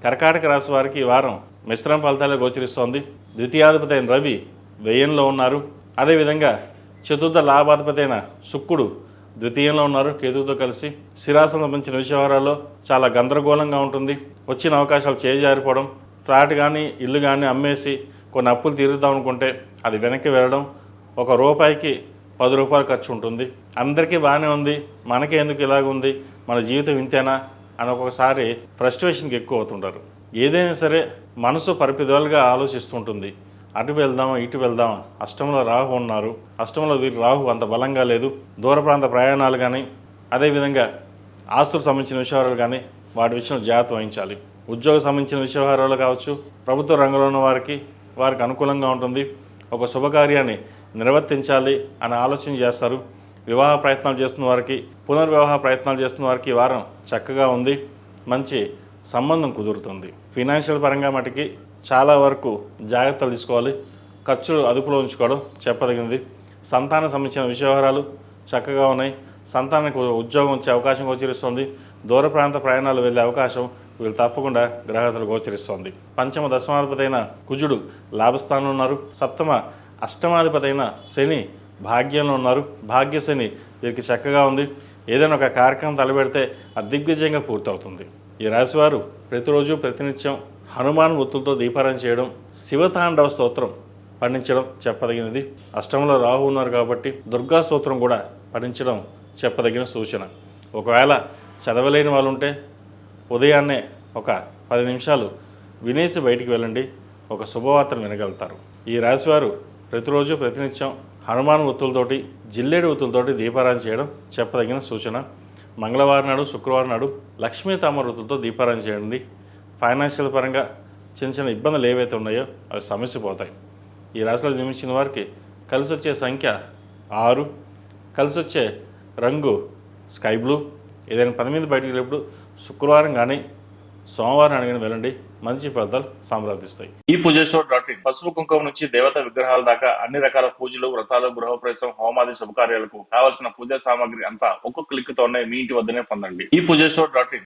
కర్కాటక రాశి వారికి ఈ వారం మిశ్రమ ఫలితాలు గోచరిస్తోంది. ద్వితీయాధిపతి అయిన రవి వ్యయంలో ఉన్నారు. అదేవిధంగా చతుర్థ లాభాధిపతి అయిన శుక్రుడు ద్వితీయంలో ఉన్నారు కేతువుతో కలిసి. స్థిరాస్తులకు సంబంధించిన వ్యవహారాల్లో చాలా గందరగోళంగా ఉంటుంది. వచ్చిన అవకాశాలు చేజారిపోవడం, ఫ్లాట్ కానీ ఇల్లు కానీ అమ్మేసి కొన్ని అప్పులు తీరుద్దాం అనుకుంటే అది వెనక్కి వెళ్ళడం, ₹1కి ₹10 ఖర్చు ఉంటుంది. అందరికీ బాగానే ఉంది, మనకే ఎందుకు ఇలాగ ఉంది, మన జీవితం ఇంతేనా అని ఒక్కొక్కసారి ఫ్రస్ట్రేషన్కి ఎక్కువ అవుతుంటారు. ఏదైనా సరే మనసు పరిపిదలుగా ఆలోచిస్తుంటుంది. అటు వెళ్దామా ఇటు వెళ్దామా, అష్టంలో రాహు ఉన్నారు, అష్టంలో వీరు రాహు అంత బలంగా లేదు. దూర ప్రాంత ప్రయాణాలు కానీ అదేవిధంగా ఆస్తులకు సంబంధించిన విషయాలు కానీ వాటి విషయంలో జాగ్రత్త వహించాలి. ఉద్యోగ సంబంధించిన విషయాలు కావచ్చు, ప్రభుత్వ రంగంలో ఉన్న వారికి అనుకూలంగా ఉంటుంది. ఒక శుభకార్యాన్ని నిర్వర్తించాలి అని ఆలోచన చేస్తారు. వివాహ ప్రయత్నాలు చేస్తున్న వారికి, పునర్వివాహ ప్రయత్నాలు చేస్తున్న వారికి ఈ వారం చక్కగా ఉంది. మంచి సంబంధం కుదురుతుంది. ఫినాన్షియల్ పరంగా మటుకి చాలా వరకు జాగ్రత్తలు తీసుకోవాలి. ఖర్చులు అదుపులో ఉంచుకోవడం చెప్పదగినది. సంతానం సంబంధించిన విషయాలు చక్కగా ఉన్నాయి. సంతానానికి ఉద్యోగం వచ్చే అవకాశం గోచరిస్తుంది. దూర ప్రాంత ప్రయాణాలు వెళ్ళే అవకాశం వీళ్ళు తప్పకుండా గ్రహతలు గోచరిస్తోంది. పంచమ దశమాధిపతి అయిన కుజుడు లాభస్థానంలో ఉన్నారు. సప్తమ అష్టమాధిపతి అయిన శని భాగ్యంలో ఉన్నారు. భాగ్య శని వీరికి చక్కగా ఉంది. ఏదైనా ఒక కార్యక్రమం తలపెడితే అది దిగ్విజయంగా పూర్తవుతుంది. ఈ రాశివారు ప్రతిరోజు ప్రతినిత్యం హనుమాన్ ఒత్తులతో దీపారాధన చేయడం, శివతాండవ స్తోత్రం పఠించడం చెప్పదగినది. అష్టంలో రాహు ఉన్నారు కాబట్టి దుర్గా స్తోత్రం కూడా పఠించడం చెప్పదగిన సూచన. ఒకవేళ చదవలేని వాళ్ళు ఉంటే ఉదయాన్నే ఒక 10 నిమిషాలు వినేసి బయటికి వెళ్ళండి, ఒక శుభవార్తను వినగలుగుతారు. ఈ రాశివారు ప్రతిరోజు ప్రతినిత్యం హనుమాన్ ఒత్తులతోటి, జిల్లేడు ఒత్తులతోటి దీపారాధన చేయడం చెప్పదగిన సూచన. మంగళవారం నాడు, శుక్రవారం నాడు లక్ష్మీ తామర ఒత్తులతో దీపారాధన చేయండి. ఫైనాన్షియల్ పరంగా చిన్న చిన్న ఇబ్బందులు ఏవైతే ఉన్నాయో అవి సమస్యపోతాయి. ఈ రాశిలో జన్మించిన వారికి కలిసి వచ్చే సంఖ్య 6, కలిసి వచ్చే రంగు స్కై బ్లూ. ఏదైనా పని మీద బయటికి వెళ్ళినప్పుడు శుక్రవారం కానీ సోమవారం కానీ వెళ్ళండి, మంచి ఫలితాలు సంప్రాప్తిస్తాయి. ఈ పూజస్టోర్.in పసుపు కుంకుమ నుంచి దేవత విగ్రహాల దాకా అన్ని రకాల పూజలు, వ్రతాలు, గృహప్రవేశం, హోమాది శుభకార్యాలకు కావలసిన పూజా సామాగ్రి అంతా ఒక్కొక్క క్లిక్ తోనే మీ ఇంటి వద్దనే పొందండి. ఈ పూజస్టోర్.in